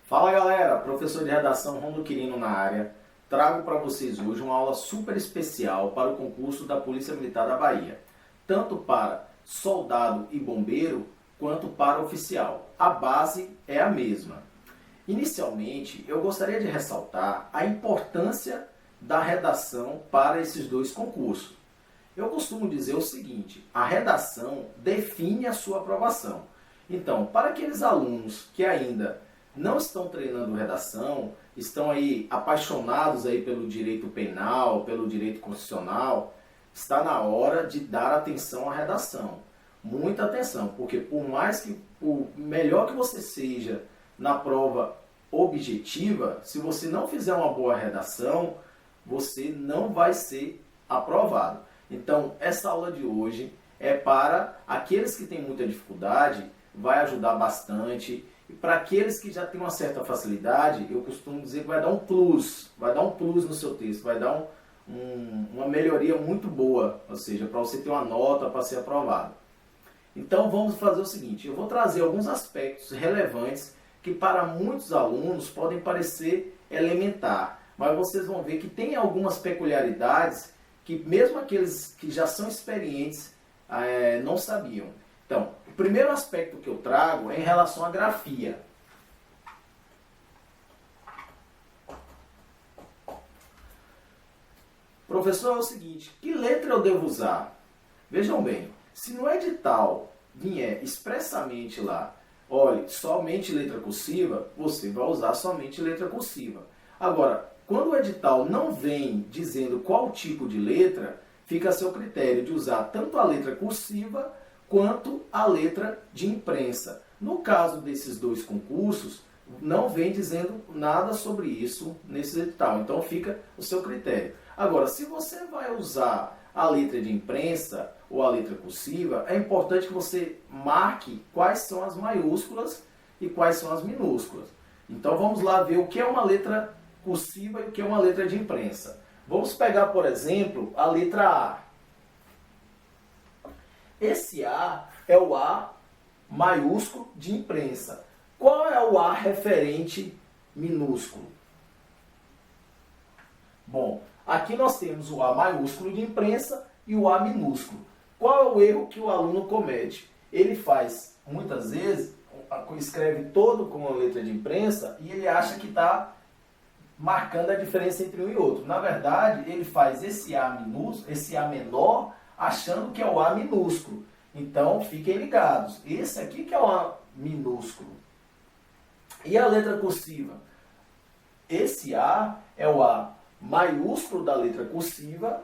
Fala galera, professor de redação Romulo Quirino na área. Trago para vocês hoje uma aula super especial para o concurso da Polícia Militar da Bahia. Tanto para soldado e bombeiro, quanto para oficial. A base é a mesma. Inicialmente, eu gostaria de ressaltar a importância da redação para esses dois concursos. Eu costumo dizer o seguinte, a redação define a sua aprovação. Então, para aqueles alunos que ainda não estão treinando redação, estão aí apaixonados aí pelo direito penal, pelo direito constitucional, está na hora de dar atenção à redação. Muita atenção, porque por melhor que você seja na prova objetiva, se você não fizer uma boa redação, você não vai ser aprovado. Então, essa aula de hoje é para aqueles que têm muita dificuldade, vai ajudar bastante. E para aqueles que já têm uma certa facilidade, eu costumo dizer que vai dar um plus no seu texto, vai dar uma melhoria muito boa, ou seja, para você ter uma nota para ser aprovado. Então vamos fazer o seguinte, eu vou trazer alguns aspectos relevantes que para muitos alunos podem parecer elementar, mas vocês vão ver que tem algumas peculiaridades que mesmo aqueles que já são experientes não sabiam. Então, o primeiro aspecto que eu trago é em relação à grafia. Professor, é o seguinte, que letra eu devo usar? Vejam bem, se no edital vier expressamente lá, olhe, somente letra cursiva, você vai usar somente letra cursiva. Agora, quando o edital não vem dizendo qual tipo de letra, fica a seu critério de usar tanto a letra cursiva quanto a letra de imprensa. No caso desses dois concursos, não vem dizendo nada sobre isso nesse edital, então fica o seu critério. Agora, se você vai usar a letra de imprensa ou a letra cursiva, é importante que você marque quais são as maiúsculas e quais são as minúsculas. Então vamos lá ver o que é uma letra cursiva e o que é uma letra de imprensa. Vamos pegar, por exemplo, a letra A. Esse A é o A maiúsculo de imprensa. Qual é o A referente minúsculo? Bom, aqui nós temos o A maiúsculo de imprensa e o A minúsculo. Qual é o erro que o aluno comete? Ele faz, muitas vezes, escreve todo com a letra de imprensa e ele acha que está marcando a diferença entre um e outro. Na verdade, ele faz esse A minúsculo, esse A menor, achando que é o A minúsculo. Então, fiquem ligados. Esse aqui que é o A minúsculo. E a letra cursiva? Esse A é o A maiúsculo da letra cursiva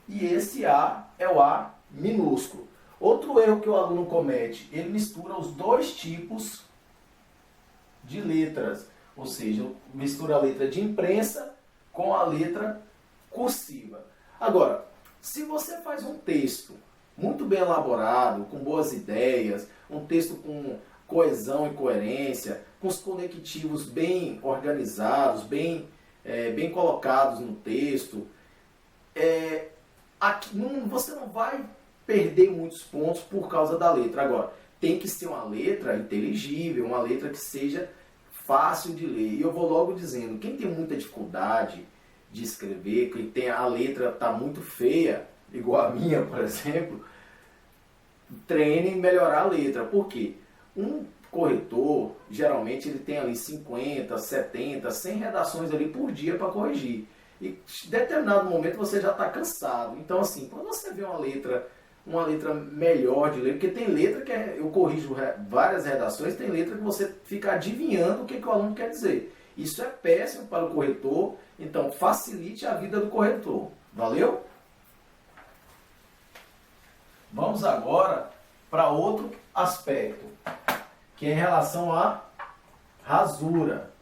e esse A é o A minúsculo. Outro erro que o aluno comete, ele mistura os dois tipos de letras. Ou seja, mistura a letra de imprensa com a letra cursiva. Agora, se você faz um texto muito bem elaborado, com boas ideias, um texto com coesão e coerência, com os conectivos bem organizados, bem colocados no texto, você não vai perder muitos pontos por causa da letra. Agora, tem que ser uma letra inteligível, uma letra que seja fácil de ler. E eu vou logo dizendo, quem tem muita dificuldade de escrever, quem tem a letra está muito feia, igual a minha, por exemplo, treine em melhorar a letra. Por quê? Um corretor, geralmente, ele tem ali 50, 70, 100 redações ali por dia para corrigir. E em determinado momento você já está cansado. Então, assim, quando você vê uma letra melhor de ler, porque tem letra que eu corrijo várias redações, tem letra que você fica adivinhando o que o aluno quer dizer. Isso é péssimo para o corretor, então facilite a vida do corretor. Valeu? Vamos agora para outro aspecto, que é em relação à rasura.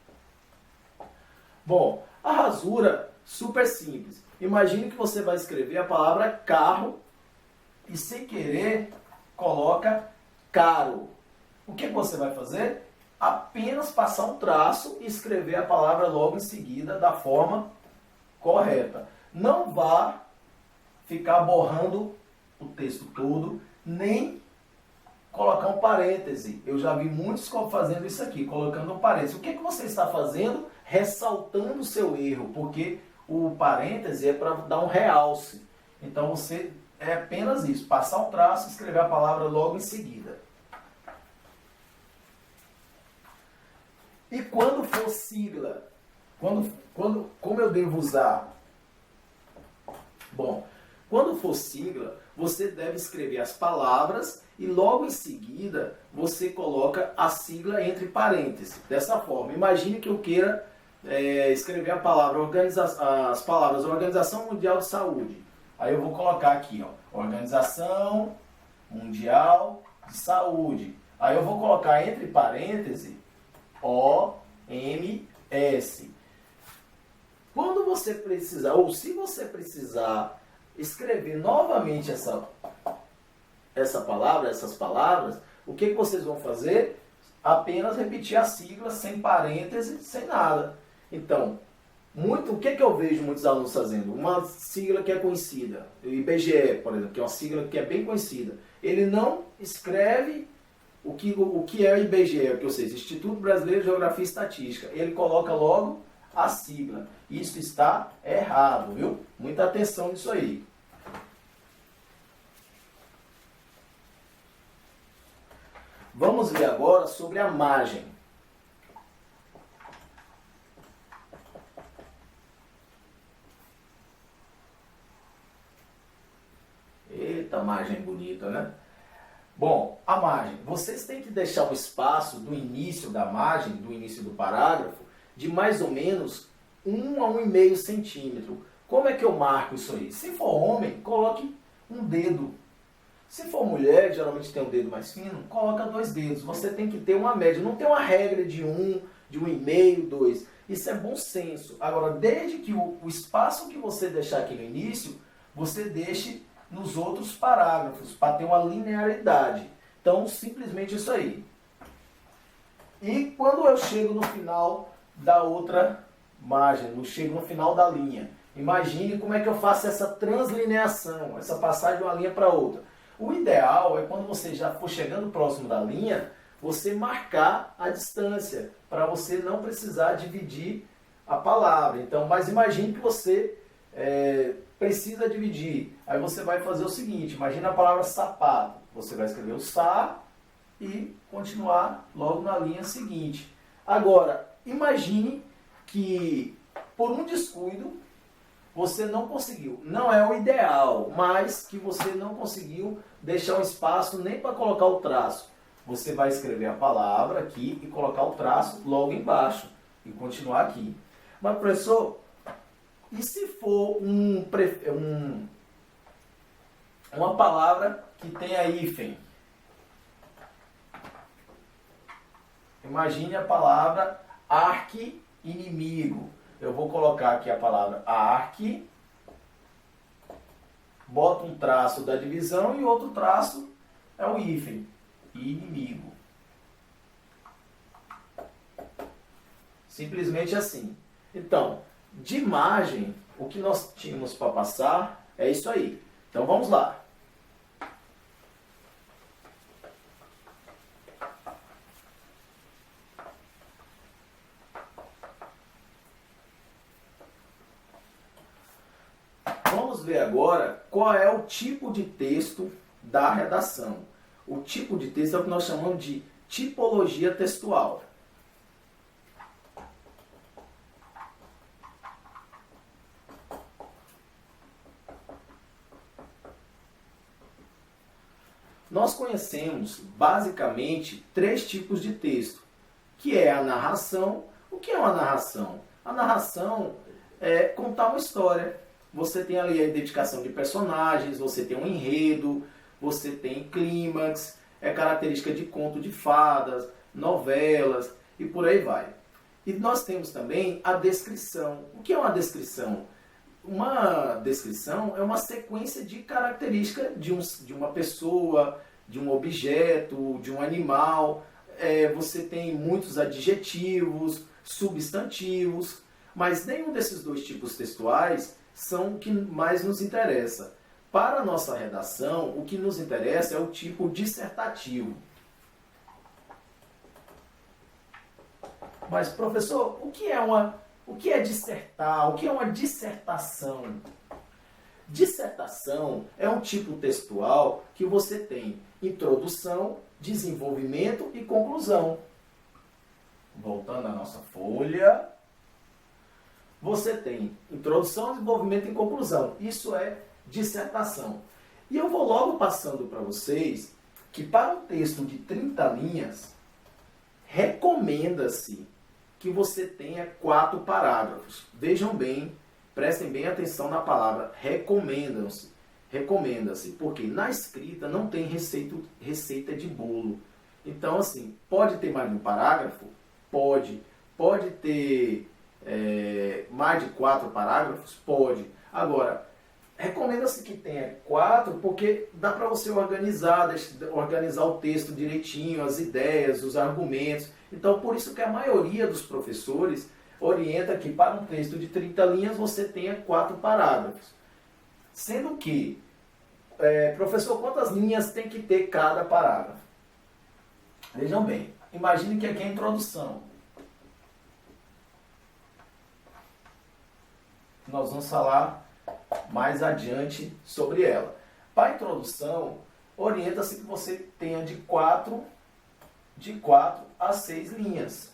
Bom, a rasura, super simples. Imagine que você vai escrever a palavra carro e sem querer coloca caro. O que você vai fazer? Apenas passar um traço e escrever a palavra logo em seguida da forma correta. Não vá ficar borrando o texto todo, nem colocar um parêntese. Eu já vi muitos fazendo isso aqui, colocando um parêntese. O que você está fazendo? Ressaltando o seu erro, porque o parêntese é para dar um realce. Então você é apenas isso, passar um traço e escrever a palavra logo em seguida. E quando for sigla, como eu devo usar? Bom, quando for sigla, você deve escrever as palavras e logo em seguida você coloca a sigla entre parênteses. Dessa forma, imagine que eu queira escrever a palavra as palavras Organização Mundial de Saúde. Aí eu vou colocar aqui, ó, Organização Mundial de Saúde. Aí eu vou colocar entre parênteses OMS. Quando você precisar, ou se você precisar escrever novamente essas palavras, o que vocês vão fazer? Apenas repetir a sigla sem parênteses, sem nada. Então, o que eu vejo muitos alunos fazendo? Uma sigla que é conhecida, o IBGE, por exemplo, que é uma sigla que é bem conhecida. Ele não escreve o que é o IBGE, que ou seja, Instituto Brasileiro de Geografia e Estatística. Ele coloca logo a sigla. Isso está errado, viu? Muita atenção nisso aí. Vamos ver agora sobre a margem. Eita, margem bonita, né? Bom, a margem. Vocês têm que deixar um espaço do início da margem, do início do parágrafo, de mais ou menos 1 a 1,5 centímetro. Como é que eu marco isso aí? Se for homem, coloque um dedo. Se for mulher, geralmente tem um dedo mais fino, coloca 2 dedos. Você tem que ter uma média, não tem uma regra de 1, de 1,5, 2. Isso é bom senso. Agora, desde que o espaço que você deixar aqui no início, você deixe nos outros parágrafos, para ter uma linearidade. Então, simplesmente isso aí. E quando eu chego no final da outra margem, eu chego no final da linha, imagine como é que eu faço essa translineação, essa passagem de uma linha para outra. O ideal é quando você já for chegando próximo da linha, você marcar a distância, para você não precisar dividir a palavra. Então, mas imagine que você precisa dividir. Aí você vai fazer o seguinte, imagina a palavra sapato. Você vai escrever o sa e continuar logo na linha seguinte. Agora, imagine que por um descuido você não conseguiu. Não é o ideal, mas que você não conseguiu deixar um espaço nem para colocar o traço. Você vai escrever a palavra aqui e colocar o traço logo embaixo e continuar aqui. Mas, professor, e se for uma palavra que tenha hífen? Imagine a palavra arqui-inimigo. Eu vou colocar aqui a palavra arqui, boto um traço da divisão e outro traço é o hífen, inimigo. Simplesmente assim. Então, de imagem, o que nós tínhamos para passar é isso aí. Então vamos lá. Vamos ver agora qual é o tipo de texto da redação. O tipo de texto é o que nós chamamos de tipologia textual. Nós conhecemos basicamente 3 tipos de texto, que é a narração. O que é uma narração? A narração é contar uma história. Você tem ali a identificação de personagens, você tem um enredo, você tem clímax, é característica de conto de fadas, novelas e por aí vai. E nós temos também a descrição. O que é uma descrição? Uma descrição é uma sequência de características de uma pessoa, de um objeto, de um animal. Você tem muitos adjetivos, substantivos, mas nenhum desses 2 tipos textuais são o que mais nos interessa. Para a nossa redação, o que nos interessa é o tipo dissertativo. Mas, professor, o que é dissertar? O que é uma dissertação? Dissertação é um tipo textual que você tem introdução, desenvolvimento e conclusão. Voltando à nossa folha, você tem introdução, desenvolvimento e conclusão. Isso é dissertação. E eu vou logo passando para vocês que para um texto de 30 linhas, recomenda-se que você tenha 4 parágrafos. Vejam bem, prestem bem atenção na palavra recomendam-se. Recomenda-se, porque na escrita não tem receita de bolo. Então, assim, pode ter mais de um parágrafo? Pode. Pode ter mais de 4 parágrafos? Pode. Agora, recomenda-se que tenha 4, porque dá para você organizar o texto direitinho, as ideias, os argumentos. Então, por isso que a maioria dos professores orienta que para um texto de 30 linhas você tenha 4 parágrafos. Sendo que, professor, quantas linhas tem que ter cada parágrafo? Vejam bem, imagine que aqui é a introdução. Nós vamos falar mais adiante sobre ela. Para a introdução, orienta-se que você tenha de 4 a 6 linhas.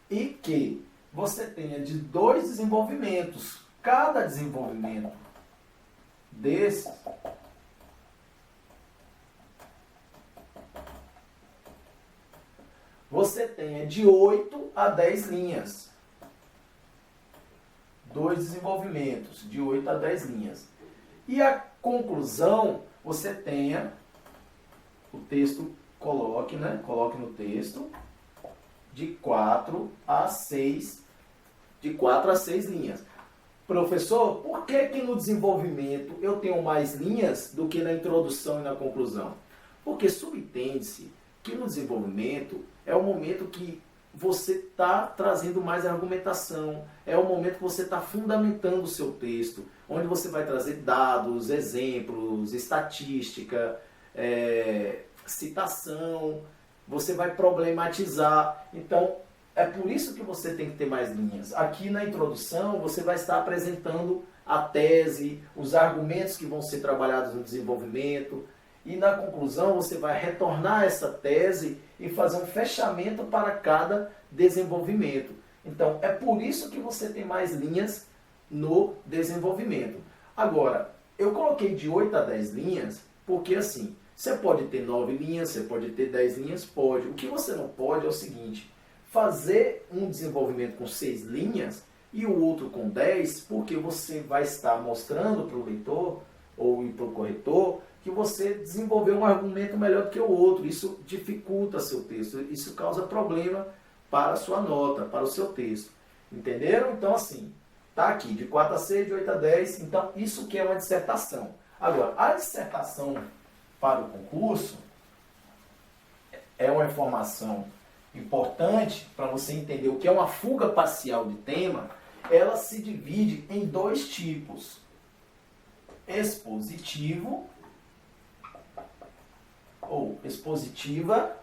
E que você tenha de 2 desenvolvimentos. Cada desenvolvimento desses você tenha de 8 a 10 linhas. 2 desenvolvimentos, de 8 a 10 linhas. E a conclusão, você tenha o texto, coloque no texto, de 4 a 6 linhas. Professor, por que no desenvolvimento eu tenho mais linhas do que na introdução e na conclusão? Porque subentende-se que no desenvolvimento é o momento que você está trazendo mais argumentação, é o momento que você está fundamentando o seu texto, onde você vai trazer dados, exemplos, estatística, citação, você vai problematizar. Então, é por isso que você tem que ter mais linhas. Aqui na introdução, você vai estar apresentando a tese, os argumentos que vão ser trabalhados no desenvolvimento. E na conclusão, você vai retornar essa tese e fazer um fechamento para cada desenvolvimento. Então, é por isso que você tem mais linhas no desenvolvimento. Agora, eu coloquei de 8 a 10 linhas, porque assim, você pode ter 9 linhas, você pode ter 10 linhas, pode. O que você não pode é o seguinte, fazer um desenvolvimento com 6 linhas e o outro com 10, porque você vai estar mostrando para o leitor ou para o corretor que você desenvolveu um argumento melhor do que o outro. Isso dificulta seu texto, isso causa problema para a sua nota, para o seu texto. Entenderam? Então, assim, está aqui, de 4 a 6, de 8 a 10. Então, isso que é uma dissertação. Agora, a dissertação para o concurso é uma informação importante para você entender o que é uma fuga parcial de tema. Ela se divide em 2 tipos. Expositivo ou expositiva.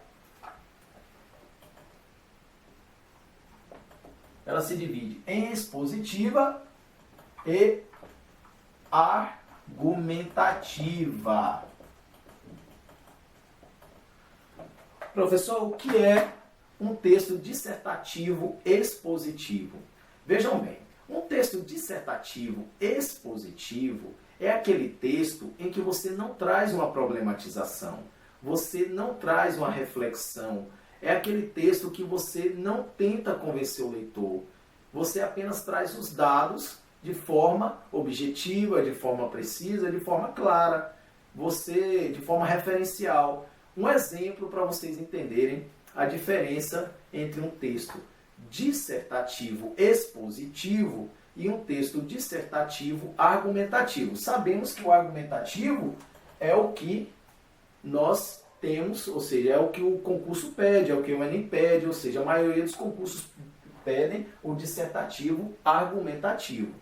Ela se divide em expositiva e argumentativa. Professor, o que é um texto dissertativo expositivo? Vejam bem, um texto dissertativo expositivo é aquele texto em que você não traz uma problematização, você não traz uma reflexão. É aquele texto que você não tenta convencer o leitor. Você apenas traz os dados de forma objetiva, de forma precisa, de forma clara, de forma referencial. Um exemplo para vocês entenderem a diferença entre um texto dissertativo expositivo e um texto dissertativo argumentativo. Sabemos que o argumentativo é o que nós temos, ou seja, é o que o concurso pede, é o que o Enem pede, ou seja, a maioria dos concursos pedem o dissertativo argumentativo.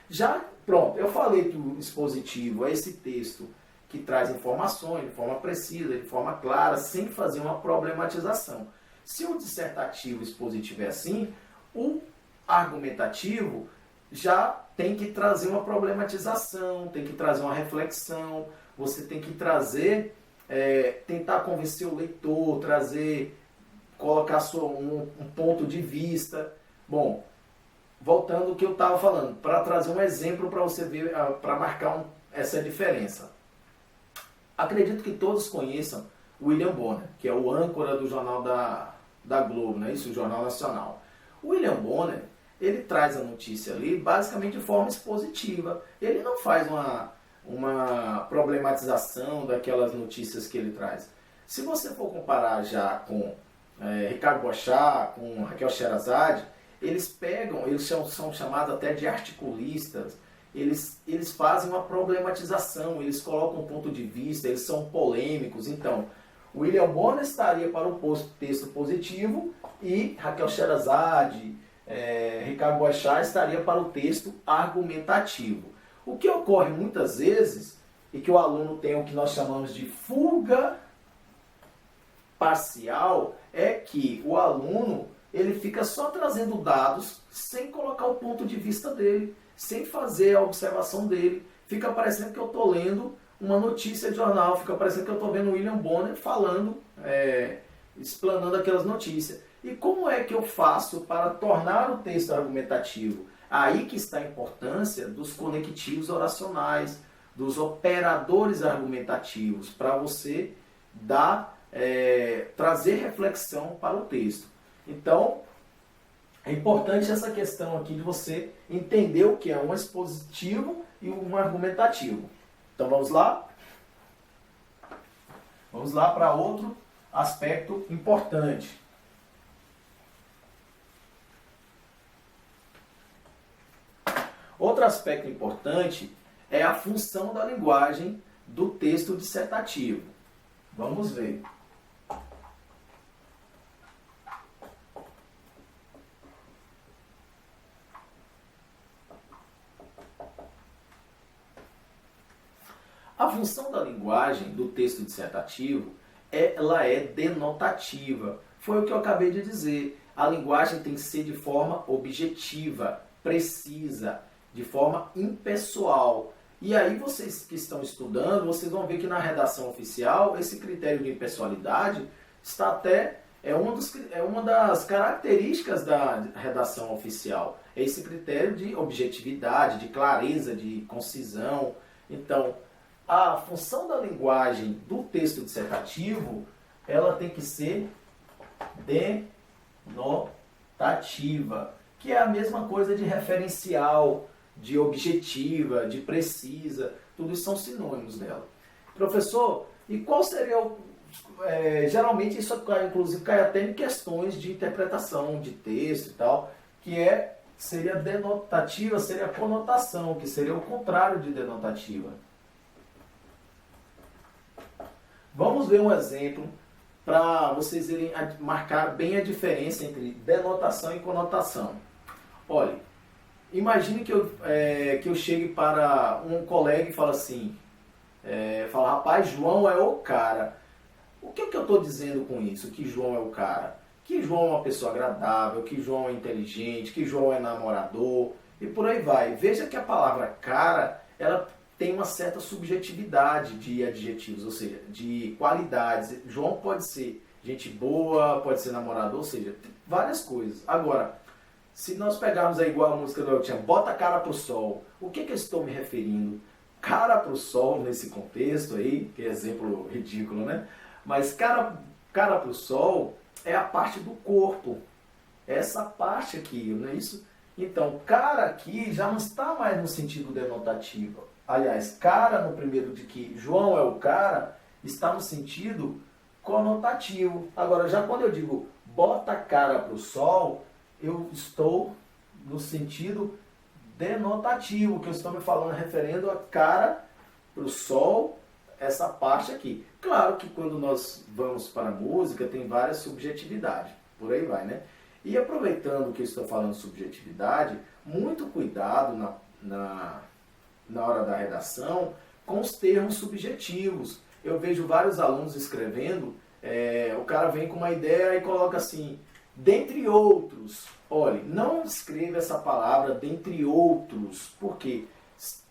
Já, pronto, eu falei que o expositivo é esse texto que traz informações de forma precisa, de forma clara, sem fazer uma problematização. Se o dissertativo expositivo é assim, o argumentativo já tem que trazer uma problematização, tem que trazer uma reflexão, você tem que trazer, tentar convencer o leitor, colocar um ponto de vista. Bom, voltando ao que eu estava falando, para trazer um exemplo para você ver, para marcar essa diferença. Acredito que todos conheçam William Bonner, que é o âncora do jornal da Globo, não é isso? O Jornal Nacional. O William Bonner, ele traz a notícia ali basicamente de forma expositiva. Ele não faz uma problematização daquelas notícias que ele traz. Se você for comparar já com Ricardo Boechat, com Raquel Sherazade, eles são chamados até de articulistas, eles fazem uma problematização, eles colocam um ponto de vista, eles são polêmicos. Então, William Bonner estaria para o texto positivo e Raquel Sherazade, Ricardo Boechat estaria para o texto argumentativo. O que ocorre muitas vezes, e que o aluno tem o que nós chamamos de fuga parcial, é que o aluno ele fica só trazendo dados sem colocar o ponto de vista dele, sem fazer a observação dele. Fica parecendo que eu estou lendo uma notícia de jornal, fica parecendo que eu estou vendo o William Bonner falando, explanando aquelas notícias. E como é que eu faço para tornar o texto argumentativo? Aí que está a importância dos conectivos oracionais, dos operadores argumentativos, para você trazer reflexão para o texto. Então, é importante essa questão aqui de você entender o que é um expositivo e um argumentativo. Então vamos lá? Vamos lá para outro aspecto importante. Outro aspecto importante é a função da linguagem do texto dissertativo. Vamos ver. A função da linguagem do texto dissertativo, ela é denotativa. Foi o que eu acabei de dizer. A linguagem tem que ser de forma objetiva, precisa, de forma impessoal. E aí vocês que estão estudando, vocês vão ver que na redação oficial, esse critério de impessoalidade está até, uma das características da redação oficial. É esse critério de objetividade, de clareza, de concisão. Então, a função da linguagem do texto dissertativo, ela tem que ser denotativa, que é a mesma coisa de referencial, de objetiva, de precisa, tudo isso são sinônimos dela. Professor, e qual seria o... geralmente isso inclusive cai até em questões de interpretação de texto e tal, seria denotativa, seria conotação, que seria o contrário de denotativa. Vamos ver um exemplo para vocês irem marcar bem a diferença entre denotação e conotação. Olha, imagine que eu chegue para um colega e fale assim, rapaz, João é o cara. O que eu estou dizendo com isso? Que João é o cara? Que João é uma pessoa agradável, que João é inteligente, que João é namorador e por aí vai. Veja que a palavra cara, ela tem uma certa subjetividade de adjetivos, ou seja, de qualidades. João pode ser gente boa, pode ser namorador, ou seja, várias coisas. Agora, se nós pegarmos aí igual a música do El Chan, bota a cara pro sol, o que eu estou me referindo? Cara pro sol nesse contexto aí, que é exemplo ridículo, né? Mas cara pro sol é a parte do corpo, essa parte aqui, não é isso? Então, cara aqui já não está mais no sentido denotativo. Aliás, cara no primeiro de que João é o cara, está no sentido conotativo. Agora, já quando eu digo bota a cara pro sol, eu estou no sentido denotativo, que eu estou me falando, referendo a cara pro sol, essa parte aqui. Claro que quando nós vamos para a música, tem várias subjetividades, por aí vai, né? E aproveitando que eu estou falando de subjetividade, muito cuidado na hora da redação com os termos subjetivos. Eu vejo vários alunos escrevendo O cara vem com uma ideia e coloca assim, dentre outros. Olha, não escreva essa palavra dentre outros, porque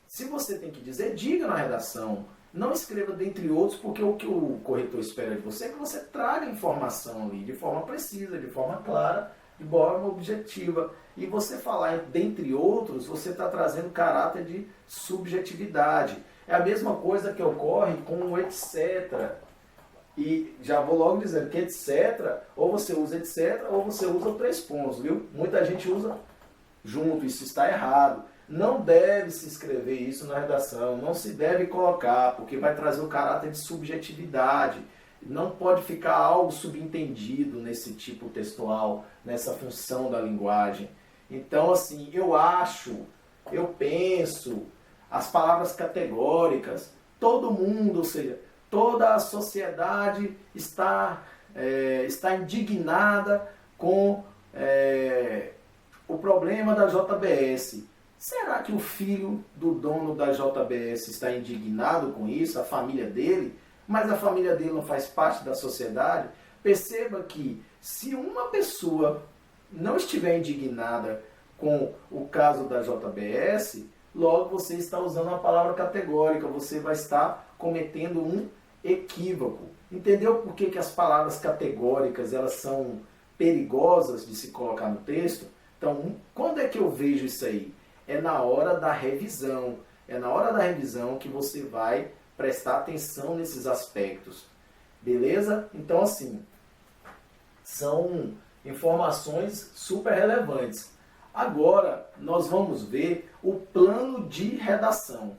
se você tem que dizer, diga na redação. Não escreva dentre outros, porque o que o corretor espera de você é que você traga informação ali de forma precisa, de forma clara, de forma objetiva. E você falar dentre outros, você está trazendo caráter de subjetividade. É a mesma coisa que ocorre com o etc. E já vou logo dizendo que etc, ou você usa etc, ou você usa 3 pontos, viu? Muita gente usa junto, isso está errado. Não deve se escrever isso na redação, não se deve colocar, porque vai trazer o caráter de subjetividade. Não pode ficar algo subentendido nesse tipo textual, nessa função da linguagem. Então, assim, eu penso, as palavras categóricas, todo mundo, ou seja, toda a sociedade está indignada com o problema da JBS. Será que o filho do dono da JBS está indignado com isso, a família dele? Mas a família dele não faz parte da sociedade? Perceba que se uma pessoa não estiver indignada com o caso da JBS, logo você está usando uma palavra categórica, você vai estar cometendo um equívoco. Entendeu por que as palavras categóricas elas são perigosas de se colocar no texto? Então, quando é que eu vejo isso aí? É na hora da revisão. É na hora da revisão que você vai prestar atenção nesses aspectos. Beleza? Então, assim, são informações super relevantes. Agora, nós vamos ver o plano de redação.